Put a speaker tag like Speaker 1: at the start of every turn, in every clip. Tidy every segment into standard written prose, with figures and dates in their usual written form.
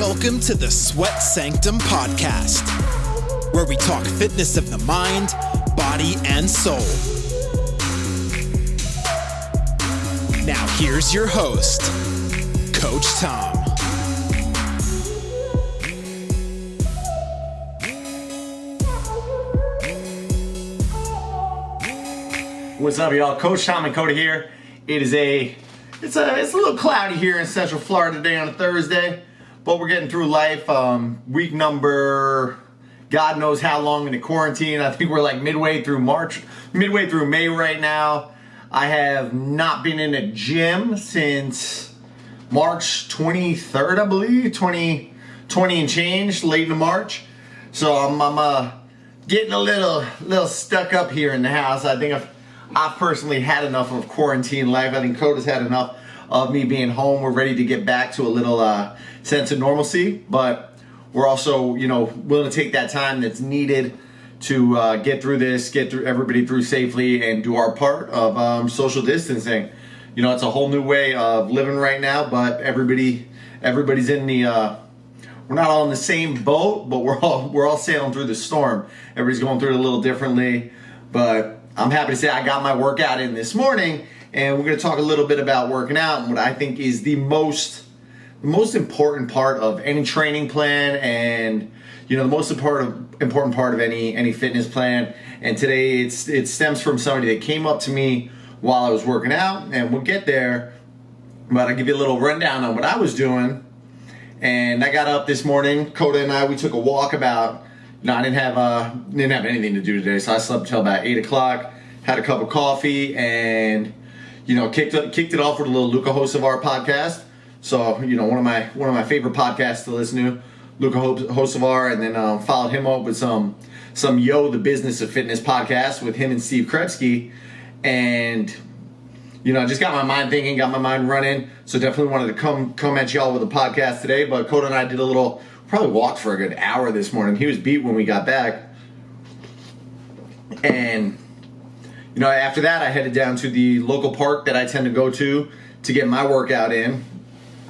Speaker 1: Welcome to the Sweat Sanctum podcast, where we talk fitness of the mind, body, and soul. Now here's your host, Coach Tom.
Speaker 2: What's up, y'all? Coach Tom and Cody here. It's a little cloudy here in Central Florida today on a Thursday, but we're getting through life. Week number, God knows how long into quarantine. I think we're like midway through May right now. I have not been in a gym since March 23rd, I believe, 2020 and change, late into March. So I'm getting a little stuck up here in the house. I think I've personally had enough of quarantine life. I think Coda's had enough of me being home. We're ready to get back to a little sense of normalcy, but we're also, willing to take that time that's needed to get through everybody through safely and do our part of social distancing. It's a whole new way of living right now, but everybody's in the we're not all in the same boat, but we're all sailing through the storm. Everybody's going through it a little differently, but I'm happy to say I got my workout in this morning, and we're going to talk a little bit about working out and what I think is the most important part of any training plan, and the most important part of any fitness plan. And today it stems from somebody that came up to me while I was working out, and we'll get there, but I'll give you a little rundown on what I was doing. And I got up this morning. Coda and we took a walk about. I didn't have anything to do today, so I slept until about 8 o'clock. Had a cup of coffee, and kicked it off with a little Luca Hocevar podcast. So one of my favorite podcasts to listen to, Luca Hocevar, and then followed him up with some the Business of Fitness podcast with him and Steve Kretsky, and I just got my mind thinking, got my mind running. So definitely wanted to come at y'all with a podcast today. But Coda and I did probably walked for a good hour this morning. He was beat when we got back. And, after that, I headed down to the local park that I tend to go to get my workout in.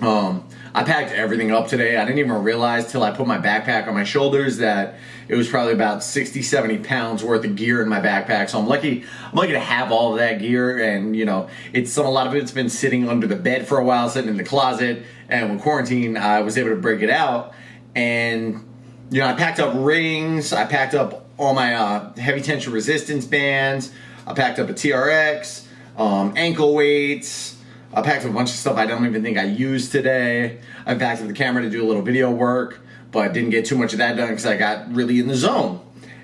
Speaker 2: I packed everything up today. I didn't even realize till I put my backpack on my shoulders that it was probably about 60, 70 pounds worth of gear in my backpack. So I'm lucky to have all of that gear. And, a lot of it's been sitting under the bed for a while, sitting in the closet. And with quarantine, I was able to break it out. And, I packed up rings. I packed up all my heavy tension resistance bands. I packed up a TRX, ankle weights. I packed up a bunch of stuff I don't even think I used today. I packed up the camera to do a little video work, but didn't get too much of that done because I got really in the zone.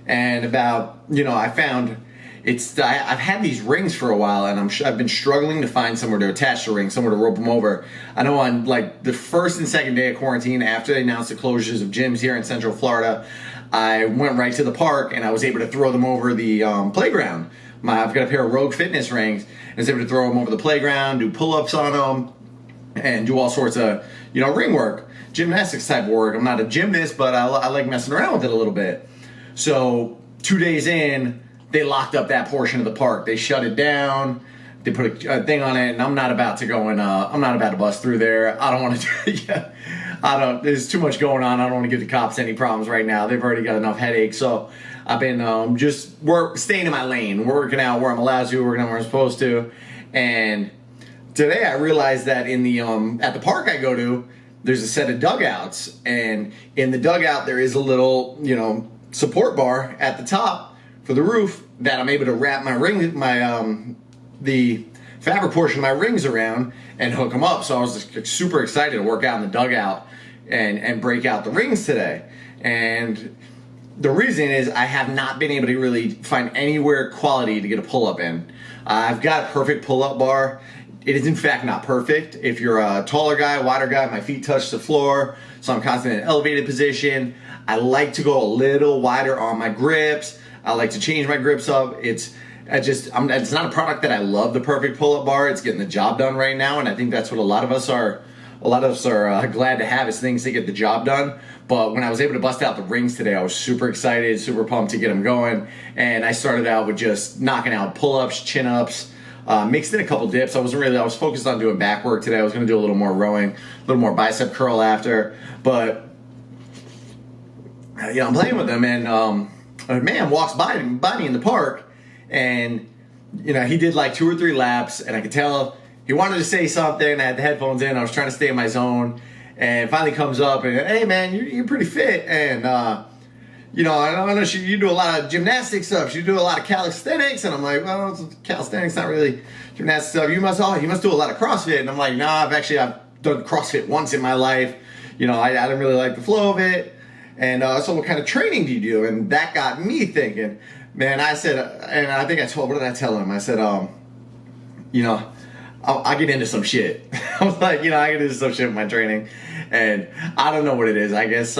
Speaker 2: And I found I've had these rings for a while, and I've been struggling to find somewhere to attach the rings, somewhere to rope them over. I know on the first and second day of quarantine, after they announced the closures of gyms here in Central Florida, I went right to the park and I was able to throw them over the playground. I've got a pair of Rogue Fitness rings, and I was able to throw them over the playground, do pull-ups on them, and do all sorts of ring work, gymnastics type work. I'm not a gymnast, but I like messing around with it a little bit. So 2 days in, they locked up that portion of the park. They shut it down. They put a thing on it, and I'm not about to go and I'm not about to bust through there. I don't want to. There's too much going on. I don't want to give the cops any problems right now. They've already got enough headaches. So I've been staying in my lane, working out where I'm allowed to, working out where I'm supposed to. And today I realized that in the at the park I go to, there's a set of dugouts, and in the dugout there is a little support bar at the top for the roof that I'm able to wrap the fabric portion of my rings around and hook them up. So I was just super excited to work out in the dugout and break out the rings today. And the reason is I have not been able to really find anywhere quality to get a pull-up in. I've got a perfect pull-up bar. It is in fact not perfect. If you're a taller guy, wider guy, my feet touch the floor, so I'm constantly in an elevated position. I like to go a little wider on my grips. I like to change my grips up. It's not a product that I love, the perfect pull-up bar. It's getting the job done right now, and I think that's what a lot of us are glad to have, is things that get the job done. But when I was able to bust out the rings today, I was super excited, super pumped to get them going. And I started out with just knocking out pull-ups, chin-ups, Mixed in a couple dips. I was focused on doing back work today. I was going to do a little more rowing, a little more bicep curl after. But, I'm playing with him, and a man walks by me in the park, and, he did like 2 or 3 laps, and I could tell he wanted to say something. I had the headphones in. I was trying to stay in my zone, and finally comes up and, hey, man, you're pretty fit, and, I know you do a lot of gymnastic stuff. You do a lot of calisthenics. And I'm like, well, calisthenics not really gymnastic stuff. You must do a lot of CrossFit. And I'm like, no, I've done CrossFit once in my life. I didn't really like the flow of it. And so what kind of training do you do? And that got me thinking, man, I said, and I think what did I tell him? I said, I get into some shit. I was like, I get into some shit with my training. And I don't know what it is. I guess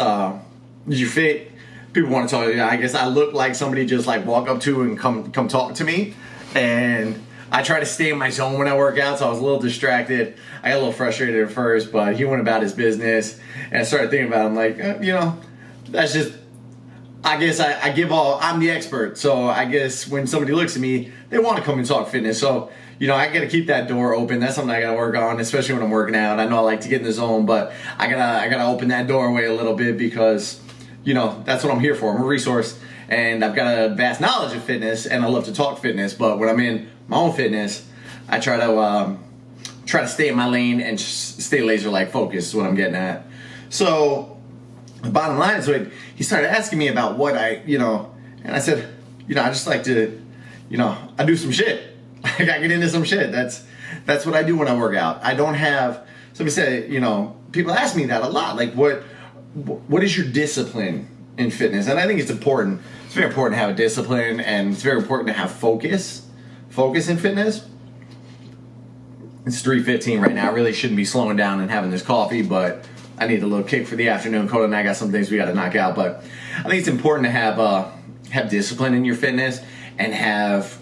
Speaker 2: you fit. People want to talk. I guess I look like somebody just like walk up to and come talk to me, and I try to stay in my zone when I work out. So I was a little distracted. I got a little frustrated at first, but he went about his business, and I started thinking about it. I'm like, that's just. I guess I'm the expert. So I guess when somebody looks at me, they want to come and talk fitness. So I got to keep that door open. That's something I got to work on, especially when I'm working out. I know I like to get in the zone, but I gotta open that doorway a little bit because. That's what I'm here for. I'm a resource, and I've got a vast knowledge of fitness, and I love to talk fitness. But when I'm in my own fitness, I try to stay in my lane and stay laser-like focused. Is what I'm getting at. So the bottom line is, he started asking me about what and I said, I just like to, I do some shit. I get into some shit. That's what I do when I work out. I don't have. Somebody said, people ask me that a lot. Like, what is your discipline in fitness? And I think it's important. It's very important to have a discipline, and it's very important to have focus in fitness. It's 3:15 right now. I really shouldn't be slowing down and having this coffee, but I need a little kick for the afternoon. Coda and I got some things we got to knock out, but I think it's important to have discipline in your fitness and have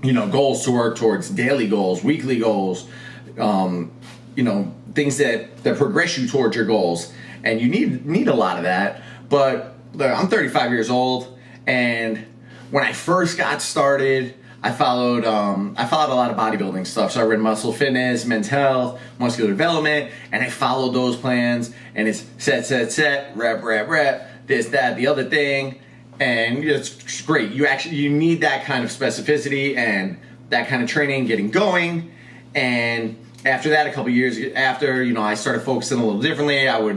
Speaker 2: goals to work towards, daily goals, weekly goals, things that progress you towards your goals. And you need a lot of that. But I'm 35 years old, and when I first got started, I followed a lot of bodybuilding stuff. So I read Muscle Fitness, Men's Health, Muscular Development, and I followed those plans. And it's set, rep, this, that, the other thing, and it's great. You need that kind of specificity and that kind of training, getting going, and after that, a couple years after, I started focusing a little differently. I would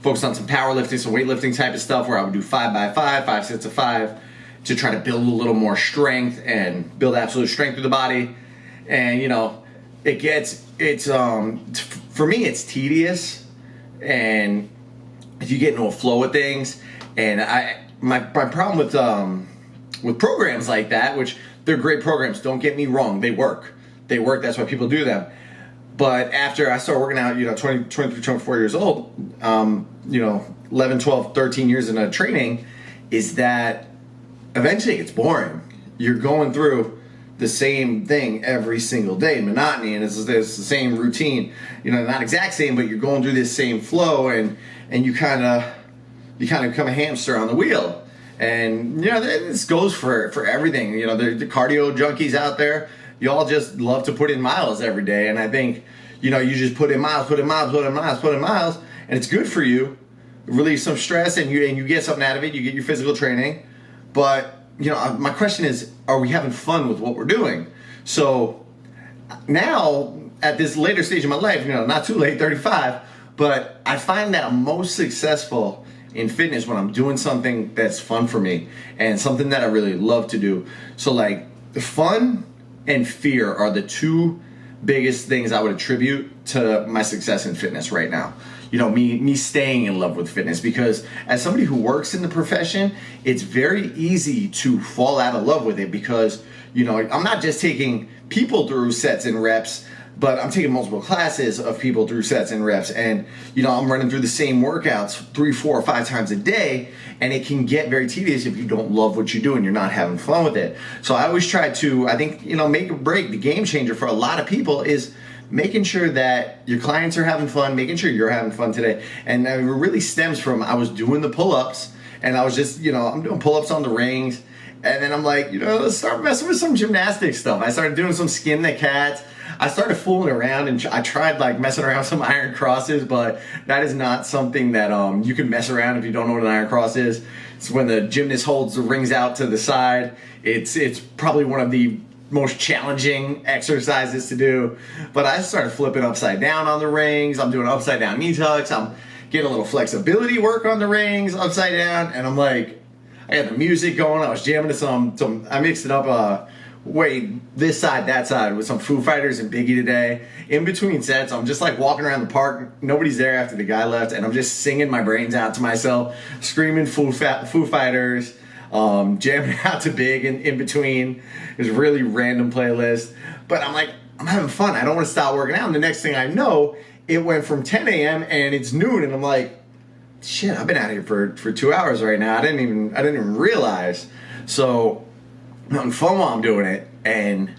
Speaker 2: focus on some powerlifting, some weightlifting type of stuff where I would do 5x5, 5 sets of 5 to try to build a little more strength and build absolute strength through the body. And, for me, it's tedious, and if you get into a flow of things, and my problem with programs like that, which they're great programs, don't get me wrong, they work. That's why people do them. But after I started working out, 23, 24 years old, 11, 12, 13 years into training, is that eventually it gets boring. You're going through the same thing every single day, monotony, and it's the same routine. Not exact same, but you're going through this same flow, and you kind of become a hamster on the wheel. And this goes for everything. The cardio junkies out there. You all just love to put in miles every day, and I think, you just put in miles, and it's good for you. Relieve some stress, and you get something out of it. You get your physical training, but my question is, are we having fun with what we're doing? So now, at this later stage of my life, not too late, 35, but I find that I'm most successful in fitness when I'm doing something that's fun for me and something that I really love to do. So like fun and fear are the two biggest things I would attribute to my success in fitness right now. Me staying in love with fitness, because as somebody who works in the profession, it's very easy to fall out of love with it because, I'm not just taking people through sets and reps, but I'm taking multiple classes of people through sets and reps, and I'm running through the same workouts 3, 4, or 5 times a day, and it can get very tedious if you don't love what you do and you're not having fun with it. So I always try to, I think, make or break. The game changer for a lot of people is making sure that your clients are having fun, making sure you're having fun today. And it really stems from, I was doing the pull-ups, and I was just, I'm doing pull-ups on the rings, And then I'm like, let's start messing with some gymnastics stuff. I started doing some skin the cat. I started fooling around, and I tried like messing around with some iron crosses, but that is not something that you can mess around if you don't know what an iron cross is. It's when the gymnast holds the rings out to the side. It's probably one of the most challenging exercises to do. But I started flipping upside down on the rings. I'm doing upside down knee tucks. I'm getting a little flexibility work on the rings upside down, and I'm like, I got the music going. I was jamming to some I mixed it up this side, that side with some Foo Fighters and Biggie today. In between sets, I'm just like walking around the park. Nobody's there after the guy left, and I'm just singing my brains out to myself, screaming Foo Fighters, jamming out to Big in between. It was a really random playlist. But I'm like, I'm having fun. I don't want to stop working out. And the next thing I know, it went from 10 a.m. and it's noon, and I'm like, shit, I've been out here for 2 hours right now. I didn't even realize. So I'm having fun while I'm doing it, and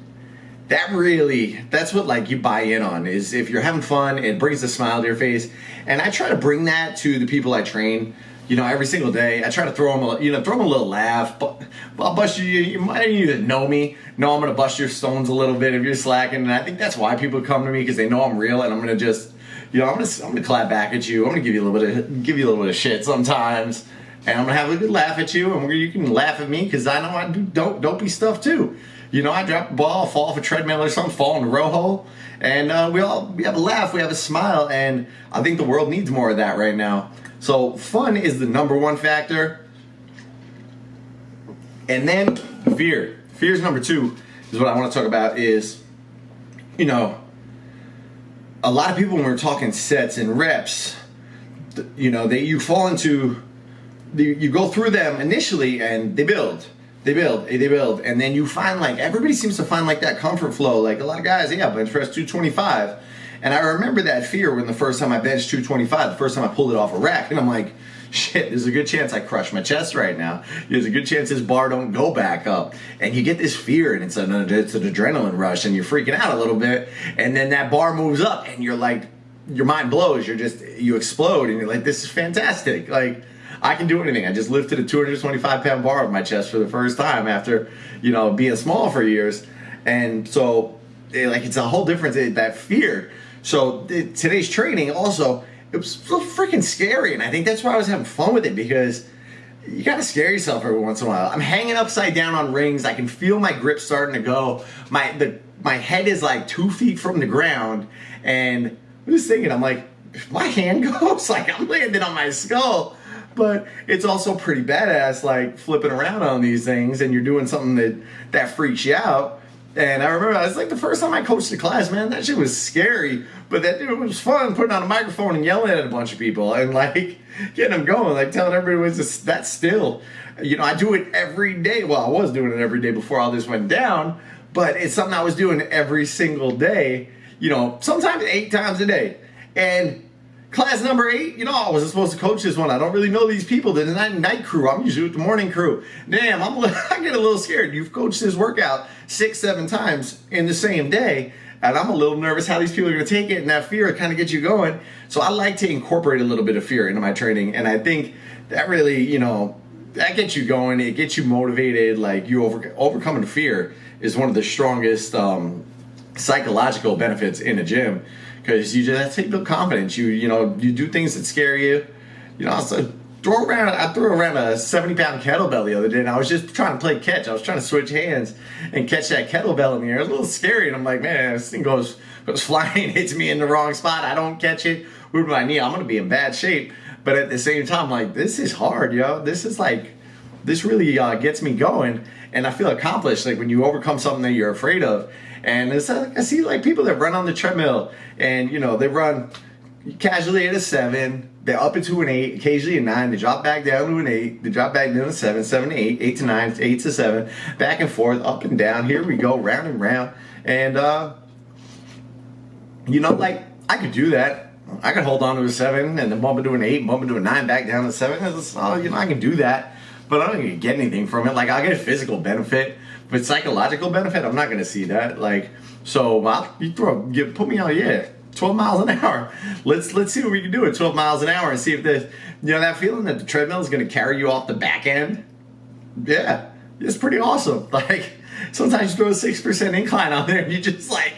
Speaker 2: that's what like you buy in on, is if you're having fun, it brings a smile to your face. And I try to bring that to the people I train, every single day. I try to throw them a little laugh. But I'll bust you might even know me. Know I'm gonna bust your stones a little bit if you're slacking, and I think that's why people come to me, because they know I'm real, and I'm gonna just, I'm gonna clap back at you. I'm gonna give you a little bit of shit sometimes, and I'm gonna have a good laugh at you, and you can laugh at me, because I know I do dopey stuff too. I drop the ball, fall off a treadmill or something, fall in a row hole, and we have a laugh, we have a smile, and I think the world needs more of that right now. So fun is the number one factor, and then fear. Fear's number two. Is what I want to talk about. Is a lot of people, when we're talking sets and reps, you fall into, you go through them initially and they build, and then you find like everybody seems to find like that comfort flow. Like a lot of guys, bench press 225, and I remember that fear when the first time I benched 225, the first time I pulled it off a rack, and I'm like, shit, there's a good chance I crush my chest right now. There's a good chance this bar don't go back up. And you get this fear, and it's an adrenaline rush, and you're freaking out a little bit, and then that bar moves up, and you're like, your mind blows, you explode, and you're like, this is fantastic. Like, I can do anything. I just lifted a 225-pound bar off my chest for the first time after, being small for years. And so, it's a whole difference, that fear. So today's training also, it was so freaking scary, and I think that's why I was having fun with it, because you gotta scare yourself every once in a while. I'm hanging upside down on rings. I can feel my grip starting to go. My head is like 2 feet from the ground, and I'm just thinking, I'm like, if my hand goes, like I'm landing on my skull. But it's also pretty badass, like flipping around on these things, and you're doing something that freaks you out. And I remember, it's like the first time I coached a class, man, that shit was scary. But it was fun putting on a microphone and yelling at a bunch of people and like getting them going, like telling everybody was that still. I do it every day. Well, I was doing it every day before all this went down, but it's something I was doing every single day, sometimes 8 times a day. And class number 8, I wasn't supposed to coach this one. I don't really know these people. They're the night crew. I'm usually with the morning crew. Damn, I get a little scared. You've coached this workout 6-7 times in the same day, and I'm a little nervous how these people are going to take it, and that fear kind of gets you going. So I like to incorporate a little bit of fear into my training, and I think that really, that gets you going. It gets you motivated. Like you overcoming fear is one of the strongest psychological benefits in a gym. Because you just have to build confidence. You do things that scare you. I threw around a 70-pound kettlebell the other day, and I was just trying to play catch. I was trying to switch hands and catch that kettlebell in the air. It was a little scary, and I'm like, man, this thing goes flying, hits me in the wrong spot. I don't catch it with my knee. I'm gonna be in bad shape. But at the same time, like, this is hard, yo. This really gets me going, and I feel accomplished. Like when you overcome something that you're afraid of. And it's like, I see like people that run on the treadmill, and they run casually at a 7, they're up into an 8, occasionally a 9, they drop back down to an 8, they drop back down to a 7, 7 to 8, 8 to 9, 8 to 7, back and forth, up and down. Here we go, round and round. And like I could do that. I could hold on to a 7 and then bump into an 8, bump into a 9, back down to 7. I can do that, but I don't get anything from it. Like I'll get a physical benefit. But psychological benefit, I'm not going to see that. Like, so put me on, 12 miles an hour. Let's see what we can do at 12 miles an hour and see if that feeling that the treadmill is going to carry you off the back end. Yeah, it's pretty awesome. Like, sometimes you throw a 6% incline on there and you just like,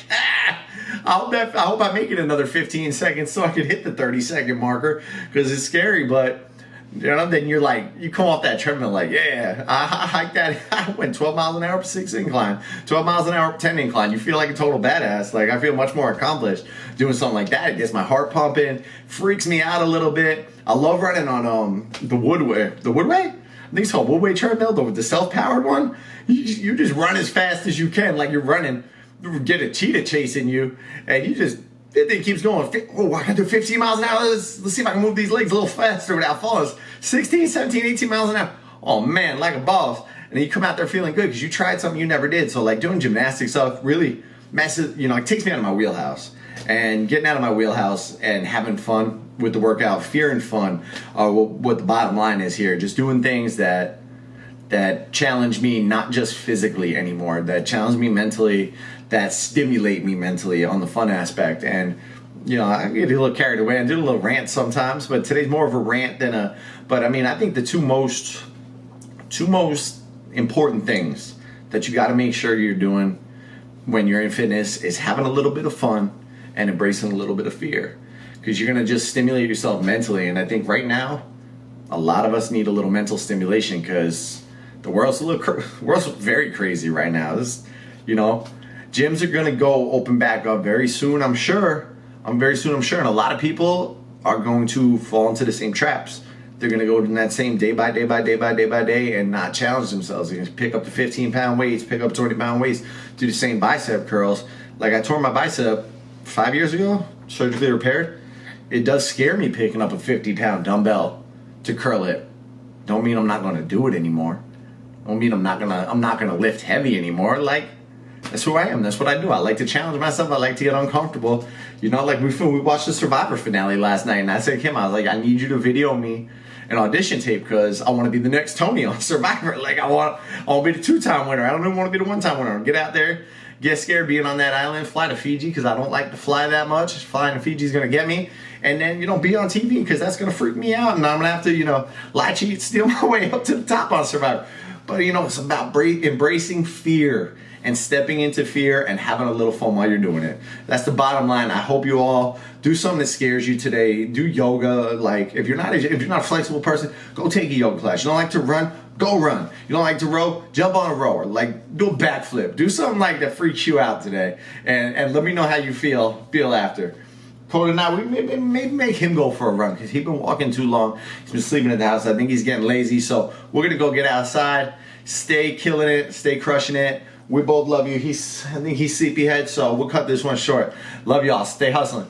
Speaker 2: I hope I make it another 15 seconds so I can hit the 30-second marker, because it's scary. But then you're like, you come off that treadmill like, yeah, I hiked that. I went 12 miles an hour up 6 incline, 12 miles an hour up 10 incline. You feel like a total badass. Like, I feel much more accomplished doing something like that. It gets my heart pumping, freaks me out a little bit. I love running on the Woodway. The Woodway? I think it's called Woodway treadmill, the self-powered one. You just run as fast as you can, like you're running. Get a cheetah chasing you, and that thing keeps going. Oh, I can do 15 miles an hour. Let's see if I can move these legs a little faster without falling. 16, 17, 18 miles an hour. Oh man, like a boss. And then you come out there feeling good because you tried something you never did. So like doing gymnastic stuff really messes, it takes me out of my wheelhouse. And getting out of my wheelhouse and having fun with the workout, fear and fun are what the bottom line is here. Just doing things that challenge me, not just physically anymore, that challenge me mentally, that stimulate me mentally on the fun aspect. And I get a little carried away and do a little rant sometimes, but today's more of a rant than but I mean, I think the two most important things that you got to make sure you're doing when you're in fitness is having a little bit of fun and embracing a little bit of fear, because you're going to just stimulate yourself mentally. And I think right now a lot of us need a little mental stimulation, because the world's very crazy right now. Gyms are gonna go open back up very soon, I'm sure. And a lot of people are going to fall into the same traps. They're gonna go in that same day by day and not challenge themselves. They're gonna pick up the 15-pound weights, pick up 20-pound weights, do the same bicep curls. Like, I tore my bicep 5 years ago, surgically repaired. It does scare me picking up a 50-pound to curl it. Don't mean I'm not gonna do it anymore. Don't mean I'm not gonna lift heavy anymore. Like, that's who I am. That's what I do. I like to challenge myself. I like to get uncomfortable. Like we watched the Survivor finale last night, and I said to Kim, I was like, I need you to video me an audition tape, because I want to be the next Tony on Survivor. Like, I want to be the 2-time winner. I don't even want to be the 1-time winner. Get out there, get scared being on that island, fly to Fiji, because I don't like to fly that much. Flying to Fiji is going to get me. And then, be on TV, because that's going to freak me out, and I'm going to have to, lie, cheat, steal my way up to the top on Survivor. But, it's about embracing fear and stepping into fear and having a little fun while you're doing it. That's the bottom line. I hope you all do something that scares you today. Do yoga. Like, if you're not a flexible person, go take a yoga class. You don't like to run? Go run. You don't like to row? Jump on a rower. Like, do a backflip. Do something like that freaks you out today. And let me know how you feel after. Cody and I, we maybe make him go for a run, because he's been walking too long. He's been sleeping at the house. I think he's getting lazy. So we're going to go get outside, stay killing it, stay crushing it. We both love you. I think he's sleepyhead, so we'll cut this one short. Love y'all. Stay hustling.